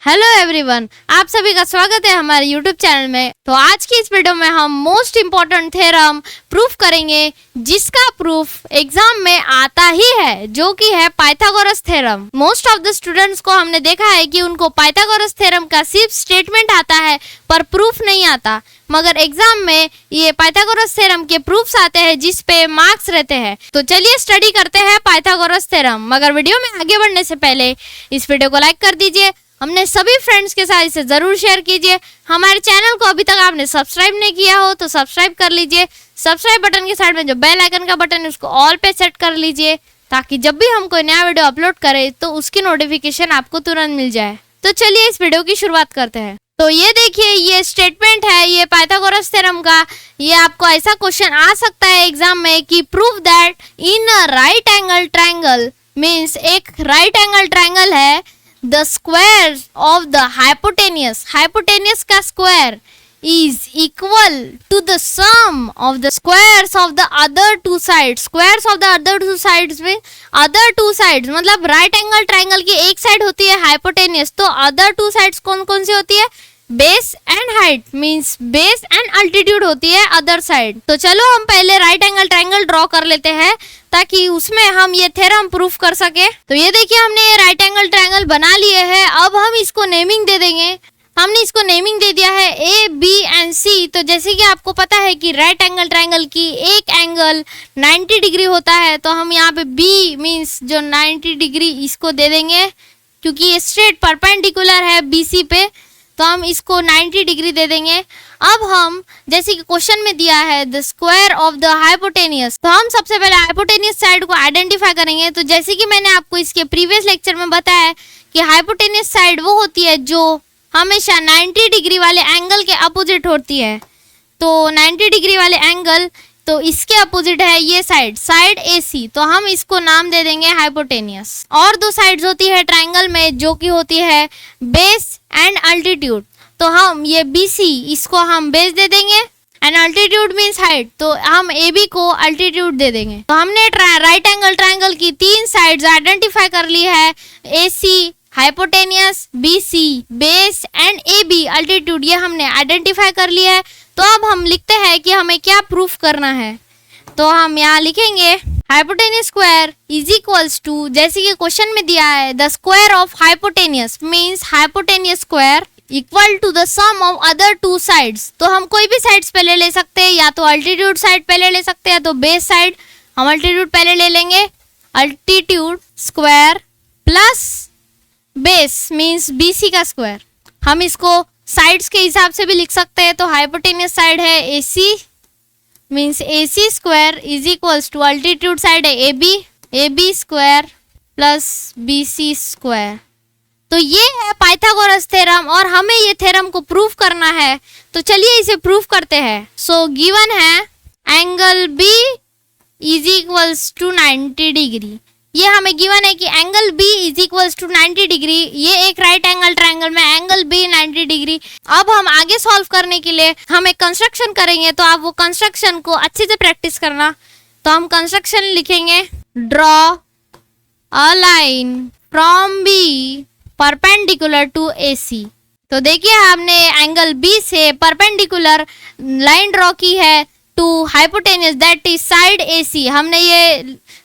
Hello everyone, आप सभी का स्वागत है हमारे यूट्यूब चैनल में। तो आज की इस वीडियो में हम मोस्ट इम्पोर्टेंट थ्योरम प्रूफ करेंगे, जिसका प्रूफ एग्जाम में आता ही है, जो कि है Pythagoras theorem. Most of the students को हमने देखा है कि उनको पाइथागोरस थ्योरम का सिर्फ स्टेटमेंट आता है पर प्रूफ नहीं आता, मगर एग्जाम में ये पाइथागोरस थ्योरम के प्रूफ्स आते हैं जिस पे मार्क्स रहते हैं। तो चलिए स्टडी करते हैं पाइथागोरस थ्योरम। मगर वीडियो में आगे बढ़ने से पहले इस वीडियो को लाइक कर दीजिए, हमने सभी फ्रेंड्स के साथ इसे जरूर शेयर कीजिए। हमारे चैनल को अभी तक आपने सब्सक्राइब नहीं किया हो तो सब्सक्राइब कर लीजिए। सब्सक्राइब बटन के साइड में जो बेल आइकन का बटन है उसको ऑल पे सेट कर लीजिए, ताकि जब भी हम कोई नया वीडियो अपलोड करें तो उसकी नोटिफिकेशन आपको तुरंत मिल जाए। तो चलिए इस वीडियो की शुरुआत करते हैं। तो ये देखिए, ये स्टेटमेंट है ये पाइथागोरस थ्योरम का। ये आपको ऐसा क्वेश्चन आ सकता है एग्जाम में कि prove that in a right angle triangle, means एक राइट एंगल ट्रायंगल है, the square of the hypotenuse का square is equal to the sum of the squares of the other two sides. Squares of the other two sides में other two sides मतलब right angle triangle की एक side होती है hypotenuse, तो other two sides कौन कौन सी होती है? Base and height, means base and altitude होती है अदर साइड। तो चलो हम पहले राइट एंगल ट्रायंगल ड्रॉ कर लेते हैं ताकि उसमें हम ये थ्योरम प्रूफ कर सके। तो ये देखिए, हमने ये राइट एंगल ट्रायंगल बना लिए है। अब हम इसको नेमिंग दे देंगे। हमने इसको नेमिंग दे दिया है ए, बी एंड सी। तो जैसे कि आपको पता है कि राइट एंगल ट्रायंगल की एक एंगल 90 डिग्री होता है, तो हम यहाँ पे बी मींस जो 90 डिग्री इसको दे देंगे, क्योंकि ये स्ट्रेट परपेंडिकुलर है बीसी पे, तो हम इसको 90 डिग्री दे देंगे। अब हम जैसे कि क्वेश्चन में दिया है the square of the hypotenuse, तो हम सबसे पहले हाइपोटेनियस साइड को आइडेंटिफाई करेंगे। तो जैसे कि मैंने आपको इसके प्रीवियस लेक्चर में बताया कि हाइपोटेनियस साइड वो होती है जो हमेशा 90 डिग्री वाले एंगल के अपोजिट होती है। तो 90 डिग्री वाले एंगल, तो इसके अपोजिट है ये साइड AC, तो हम इसको नाम दे देंगे हाइपोटेनियस। और दो साइड्स होती है ट्रायंगल में जो कि होती है बेस एंड अल्टीट्यूड, तो हम ये BC इसको हम बेस दे देंगे एंड अल्टीट्यूड मींस हाइट, तो हम AB को अल्टीट्यूड दे देंगे। तो हमने राइट एंगल ट्रायंगल की तीन साइड्स आइडेंटिफाई कर ली है, AC hypotenuse, BC base and AB altitude, ये हमने आइडेंटिफाई कर लिया है। तो अब हम लिखते हैं कि हमें क्या प्रूफ करना है। तो हम यहाँ लिखेंगे hypotenuse square is equals to, जैसे कि क्वेश्चन में दिया है the square of hypotenuse means hypotenuse square equal to the sum of other two sides. तो हम कोई भी साइड्स पहले ले सकते हैं, या तो अल्टीट्यूड साइड पहले ले सकते हैं, तो बेस साइड हम अल्टीट्यूड पहले ले लेंगे, altitude square plus base means BC का स्क्वायर। हम इसको साइड्स के हिसाब से भी लिख सकते हैं, तो हाइपोटेनियस साइड है AC means AC square is equals to altitude side है AB square plus BC square. तो ये है पाइथागोरस थ्योरम और हमें ये थ्योरम को प्रूफ करना है। तो चलिए इसे प्रूफ करते हैं। सो गिवन है angle B is equals to 90 degree. ये हमें गिवन है कि angle B is equals to 90 degree. ये एक राइट एंगल ट्रायंगल में एंगल B 90 डिग्री। अब हम आगे सॉल्व करने के लिए हम एक कंस्ट्रक्शन करेंगे, तो आप वो कंस्ट्रक्शन को अच्छे से प्रैक्टिस करना। तो हम कंस्ट्रक्शन लिखेंगे, draw a line from B perpendicular to AC। तो देखिए, हमने एंगल B से परपेंडिकुलर लाइन ड्रॉ की है to hypotenuse that is side AC। हमने ये,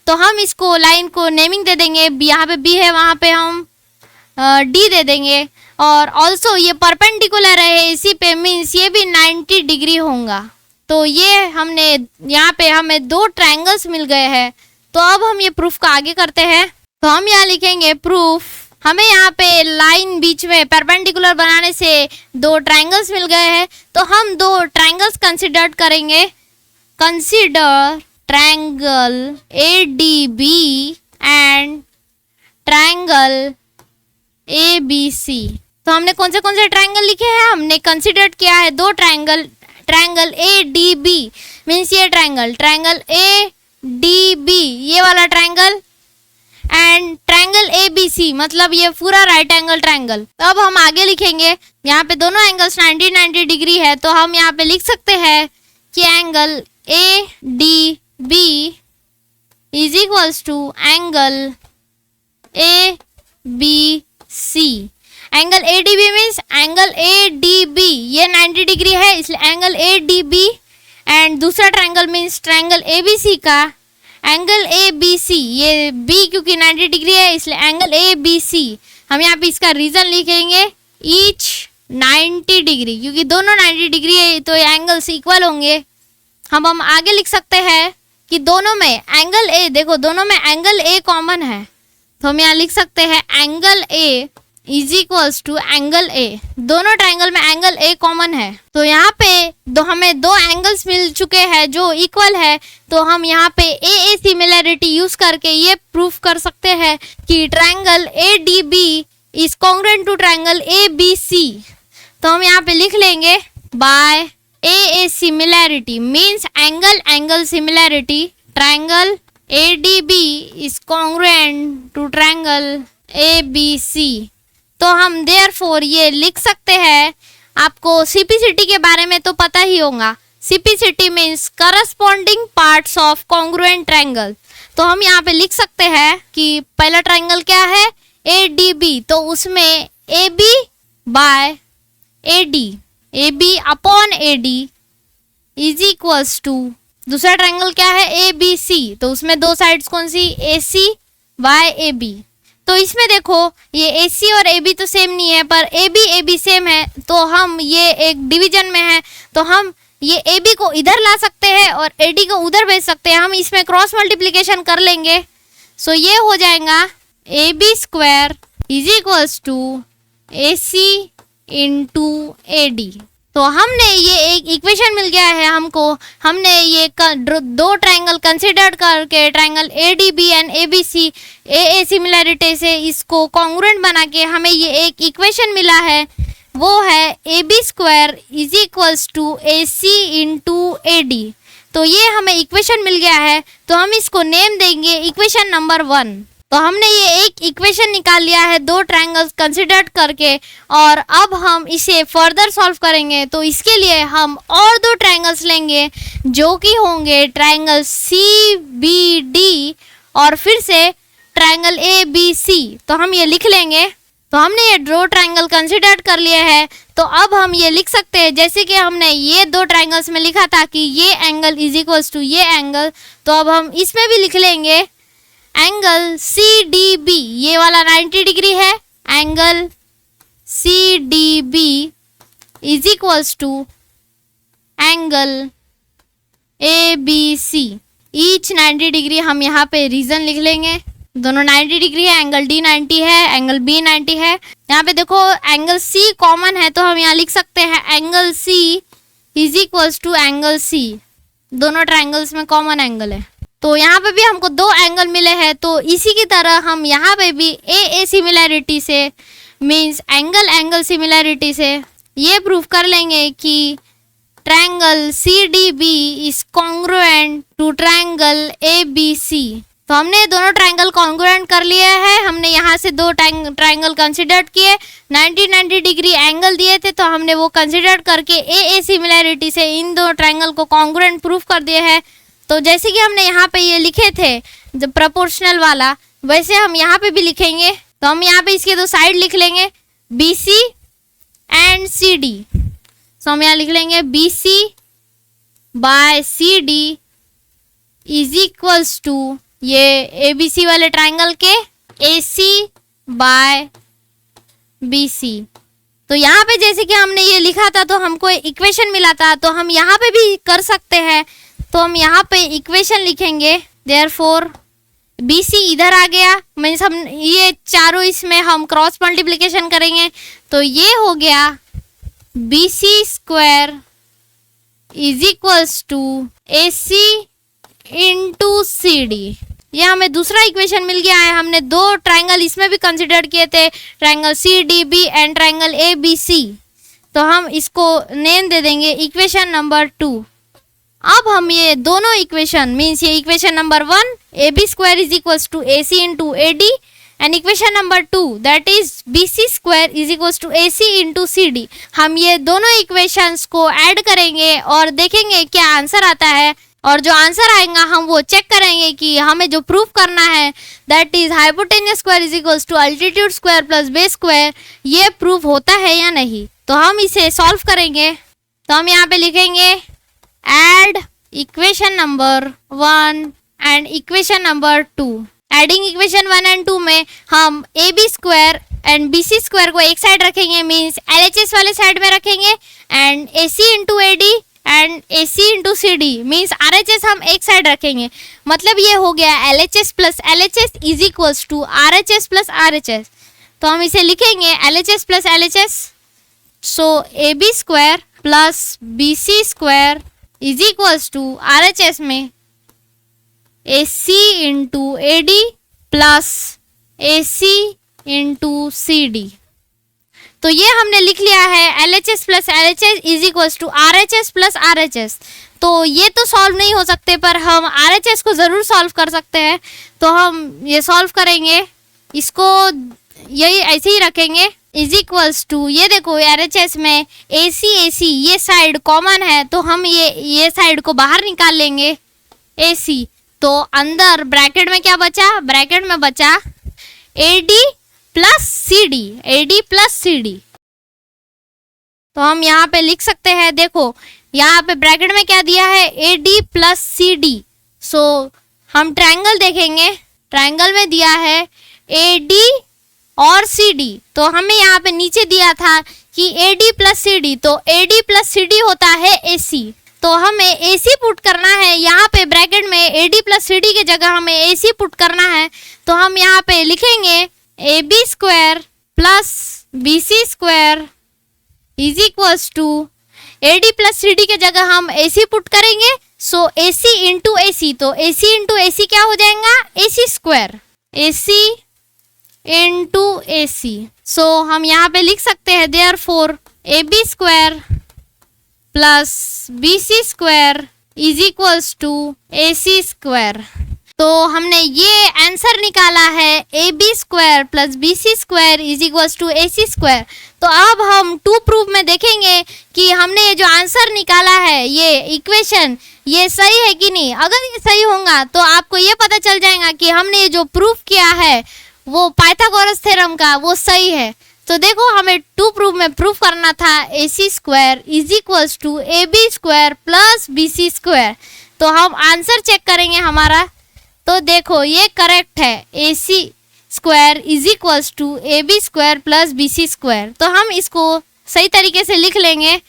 तो हम इसको लाइन को नेमिंग दे देंगे, यहाँ पे B है वहाँ पे हम D दे देंगे। और ऑल्सो ये परपेंडिकुलर है AC पे मीन्स ये भी 90 डिग्री होगा। तो ये हमने यहाँ पे हमें दो ट्रायंगल्स मिल गए हैं। तो अब हम ये प्रूफ का आगे करते हैं। तो हम यहाँ लिखेंगे प्रूफ, हमें यहाँ पे लाइन बीच में परपेंडिकुलर बनाने से दो ट्रायंगल्स मिल गए हैं, तो हम दो ट्रायंगल्स कंसिडर करेंगे। Consider triangle ADB and triangle ABC। तो हमने कौन से ट्रायंगल लिखे हैं? हमने कंसिडर किया है दो ट्रायंगल ADB मीन्स ये ट्रायंगल ADB, ये वाला ट्रायंगल, एंड ट्रायंगल ABC मतलब ये पूरा राइट एंगल ट्रायंगल। तो अब हम आगे लिखेंगे, यहाँ पे दोनों एंगल्स 90 डिग्री है, तो हम यहाँ पे लिख सकते हैं कि angle ADB is equals to angle ABC। Angle ADB means angle ADB ये 90 डिग्री है, इसलिए एंगल ADB। एंड दूसरा ट्रायंगल मीन्स ट्रायंगल ABC का एंगल ABC, ये B क्योंकि 90 डिग्री है इसलिए एंगल ABC। हम यहाँ पे इसका रीजन लिखेंगे ईच 90 डिग्री, क्योंकि दोनों 90 डिग्री है तो ये एंगल्स इक्वल होंगे। हम आगे लिख सकते हैं कि दोनों में एंगल A, देखो दोनों में एंगल A कॉमन है, तो हम यहाँ लिख सकते हैं angle A is equals to angle A। दोनों ट्रायंगल में एंगल A कॉमन है, तो यहाँ पे हमें दो एंगल्स मिल चुके हैं जो इक्वल है, तो हम यहाँ पे AA सिमिलैरिटी यूज करके ये प्रूफ कर सकते हैं कि triangle ADB is congruent to triangle ABC। तो हम यहाँ पे लिख लेंगे by AA similarity means angle similarity, triangle ADB is congruent to triangle ABC। तो हम देयरफॉर ये लिख सकते हैं, आपको CPCT के बारे में तो पता ही होगा। CPCT means corresponding parts of congruent triangle. तो हम यहाँ पे लिख सकते हैं कि पहला ट्रायंगल क्या है ADB, तो उसमें AB by AD, AB upon AD is equals to दूसरा ट्रायंगल क्या है ABC, तो उसमें दो साइड्स कौन सी AC बाय AB। तो इसमें देखो ये AC और AB तो सेम नहीं है, पर AB सेम है, तो हम ये एक डिवीजन में है, तो हम ये AB को इधर ला सकते हैं और AD को उधर भेज सकते हैं। हम इसमें क्रॉस मल्टीप्लिकेशन कर लेंगे, सो ये हो जाएगा AB square is equals to AC into AD। तो हमने ये एक इक्वेशन मिल गया है हमको। हमने ये दो ट्रायंगल कंसिडर करके triangle ADB and ABC AA similarity से इसको कॉन्ग्रुएंट बना के हमें ये एक इक्वेशन मिला है, वो है AB square is equals to AC into AD। तो ये हमें इक्वेशन मिल गया है, तो हम इसको नेम देंगे इक्वेशन नंबर 1। तो हमने ये एक इक्वेशन निकाल लिया है दो ट्रायंगल्स कंसिडर करके, और अब हम इसे फर्दर सॉल्व करेंगे। तो इसके लिए हम और दो ट्रायंगल्स लेंगे जो कि होंगे ट्रायंगल CBD और फिर से ट्रायंगल ABC। तो हम ये लिख लेंगे। तो हमने ये दो ट्रायंगल कंसिडर कर लिए हैं, तो अब हम ये लिख सकते हैं जैसे कि हमने ये दो ट्रायंगल्स में लिखा था कि ये एंगल इज इक्वल्स टू ये एंगल, तो अब हम इसमें भी लिख लेंगे एंगल CDB, ये वाला 90 डिग्री है, angle CDB is equals to angle ABC each 90 degree. हम यहाँ पे रीजन लिख लेंगे, दोनों 90 डिग्री है, एंगल D 90 है, एंगल B 90 है। यहाँ पे देखो एंगल C कॉमन है, तो हम यहाँ लिख सकते हैं angle C is equals to angle C। दोनों ट्रायंगल्स में कॉमन एंगल है, तो यहाँ पे भी हमको दो एंगल मिले हैं। तो इसी की तरह हम यहाँ पे भी AA सिमिलैरिटी से मीन्स एंगल सिमिलैरिटी से ये प्रूफ कर लेंगे कि triangle CDB is congruent to triangle ABC। तो हमने दोनों ट्रायंगल कॉन्ग्रुएंट कर लिए हैं। हमने यहाँ से दो ट्रायंगल कंसिडर किए, 90 डिग्री एंगल दिए थे, तो हमने वो कंसिडर करके AA सिमिलैरिटी से इन दो ट्रायंगल को कॉन्ग्रुएंट प्रूफ कर दिए हैं। तो जैसे कि हमने यहाँ पे ये लिखे थे जो प्रोपोर्शनल वाला, वैसे हम यहाँ पे भी लिखेंगे। तो हम यहाँ पे इसके दो साइड लिख लेंगे BC एंड CD। तो हम यहाँ लिख लेंगे BC by CD is equals to ये ABC वाले ट्रायंगल के AC बाय BC। तो यहाँ पे जैसे कि हमने ये लिखा था तो हमको इक्वेशन मिला था, तो हम यहाँ पे भी कर सकते हैं। तो हम यहाँ पे इक्वेशन लिखेंगे, देयरफॉर BC इधर आ गया, मीन्स हम ये चारों इसमें हम क्रॉस मल्टीप्लिकेशन करेंगे, तो ये हो गया BC square is equals to AC into CD। ये हमें दूसरा इक्वेशन मिल गया है। हमने दो ट्रायंगल इसमें भी कंसिडर किए थे, triangle CDB and triangle ABC। तो हम इसको नेम दे देंगे इक्वेशन नंबर 2। अब हम ये दोनों इक्वेशन मीन्स ये equation number 1 AB square is equals to AC into AD and equation number 2 that is BC square is equals to AC into CD, हम ये दोनों इक्वेशंस को ऐड करेंगे और देखेंगे क्या आंसर आता है। और जो आंसर आएगा हम वो चेक करेंगे कि हमें जो प्रूफ करना है that is hypotenuse square is equals to altitude square plus base square, ये प्रूफ होता है या नहीं। तो हम इसे सॉल्व करेंगे। तो हम यहाँ पे लिखेंगे add equation number 1 and equation number 2। Adding equation 1 and 2 में हम A B square and B C square को एक साइड रखेंगे, मीन्स LHS वाले साइड में रखेंगे, and AC into AD and AC into CD means RHS हम एक साइड रखेंगे। मतलब ये हो गया LHS plus LHS is equals to RHS plus RHS। तो हम इसे लिखेंगे LHS plus LHS, so AB square plus BC square is equals to RHS में AC into AD plus AC into CD। तो ये हमने लिख लिया है LHS plus LHS is equals to RHS plus RHS। तो ये तो सॉल्व नहीं हो सकते पर हम RHS को ज़रूर सॉल्व कर सकते हैं। तो हम ये सॉल्व करेंगे, इसको यही ऐसे ही रखेंगे इज इक्वल्स टू, ये देखो RHS में AC ये साइड कॉमन है तो हम ये साइड को बाहर निकाल लेंगे AC। तो अंदर ब्रैकेट में क्या बचा, ब्रैकेट में बचा AD प्लस CD। तो हम यहाँ पे लिख सकते हैं, देखो यहाँ पे ब्रैकेट में क्या दिया है AD प्लस CD। सो हम ट्रायंगल देखेंगे, ट्रायंगल में दिया है AD और CD। तो हमें यहाँ पे नीचे दिया था कि AD प्लस CD, तो AD प्लस CD होता है AC। तो हमें AC पुट करना है यहाँ पे ब्रैकेट में, AD प्लस CD की जगह हमें AC पुट करना है। तो हम यहाँ पे लिखेंगे AB square plus BC square is equals to AD plus CD के जगह हम AC पुट करेंगे, सो AC इंटू AC। तो AC इंटू AC क्या हो जाएगा AC square, AC into AC। So हम यहाँ पे लिख सकते हैं therefore AB square plus BC square is equals to AC square. तो हमने ये आंसर निकाला है AB square plus BC square is equals to AC square. तो अब हम 2 प्रूफ में देखेंगे कि हमने ये जो आंसर निकाला है ये इक्वेशन ये सही है कि नहीं। अगर ये सही होगा तो आपको ये पता चल जाएगा कि हमने ये जो प्रूफ किया है वो पाइथागोरस थ्योरम का वो सही है। तो देखो हमें 2 प्रूफ में प्रूफ करना था AC square is equals to AB square plus BC square. तो हम आंसर चेक करेंगे हमारा, तो देखो ये करेक्ट है, AC square is equals to AB square plus BC square. तो हम इसको सही तरीके से लिख लेंगे।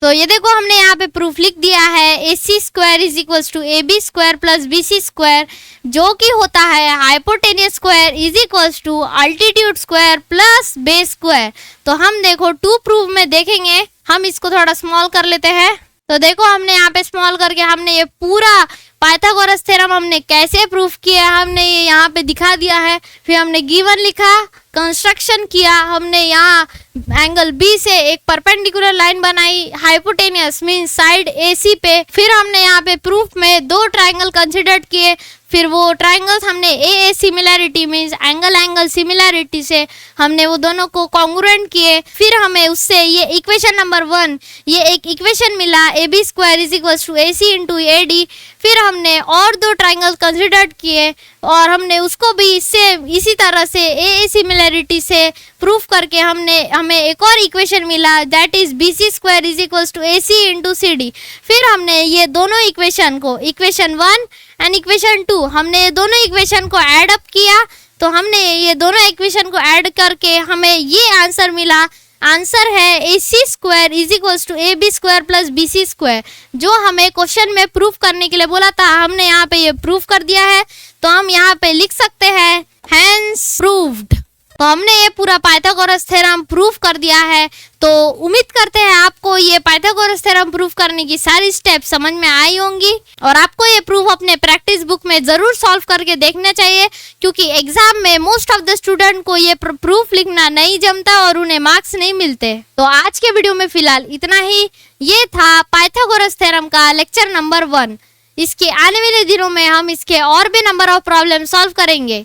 तो ये देखो हमने यहाँ पे प्रूफ लिख दिया है AC square is equals to AB square plus BC square, जो कि होता है hypotenuse square is equals to altitude square plus base square. तो हम देखो 2 प्रूफ में देखेंगे, हम इसको थोड़ा स्मॉल कर लेते हैं। तो देखो हमने यहाँ पे स्मॉल करके हमने ये पूरा पाइथागोरस थ्योरम हमने कैसे प्रूफ किया हमने ये यहाँ पे दिखा दिया है। फिर हमने गिवन लिखा, कंस्ट्रक्शन किया, हमने यहाँ एंगल B से एक परपेंडिकुलर लाइन बनाई हाइपोटेनियस मीन साइड AC पे। फिर हमने यहाँ पे प्रूफ में 2 ट्रायंगल कंसिडर किए, फिर वो ट्रायंगल्स हमने AA similarity means angle similarity से हमने वो दोनों को कॉन्ग्रुएंट किए। फिर हमें उससे ये इक्वेशन नंबर 1 ये एक इक्वेशन मिला AB square is equals to AC into AD। फिर हमने और 2 ट्रायंगल कंसिडर किए और हमने उसको भी इसी तरह से AA सिमिलैरिटी से प्रूफ करके हमें एक और इक्वेशन मिला that is BC square is equals to AC into CD। फिर हमने ये दोनों इक्वेशन को इक्वेशन 1 एंड इक्वेशन 2 हमने दोनों इक्वेशन को ऐड अप किया। तो हमने ये दोनों इक्वेशन को ऐड करके हमें ये आंसर मिला। आंसर है AC square is equals to AB square plus BC square, जो हमें क्वेश्चन में प्रूफ करने के लिए बोला था। हमने यहाँ पे ये प्रूफ कर दिया है। तो हम यहाँ पे लिख सकते हैं हेंस प्रूव्ड। तो हमने ये पूरा पाइथागोरस थ्योरम प्रूफ कर दिया है। तो उम्मीद करते हैं आपको ये पाइथागोरस थ्योरम प्रूफ करने की सारी स्टेप समझ में आई होंगी और आपको ये प्रूफ अपने प्रैक्टिस बुक में ज़रूर सॉल्व करके देखना चाहिए, क्योंकि एग्जाम में मोस्ट ऑफ द स्टूडेंट को ये प्रूफ लिखना नहीं जमता और उन्हें मार्क्स नहीं मिलते। तो आज के वीडियो में फिलहाल इतना ही। ये था पाइथागोरस थ्योरम का लेक्चर नंबर 1। इसके आने वाले दिनों में हम इसके और भी नंबर ऑफ प्रॉब्लम सॉल्व करेंगे।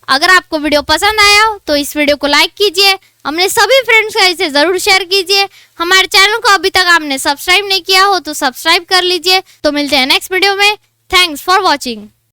अगर आपको वीडियो पसंद आया हो तो इस वीडियो को लाइक कीजिए अपने सभी फ्रेंड्स का इसे जरूर शेयर कीजिए। हमारे चैनल को अभी तक आपने सब्सक्राइब नहीं किया हो तो सब्सक्राइब कर लीजिए। तो मिलते हैं नेक्स्ट वीडियो में। Thanks for watching.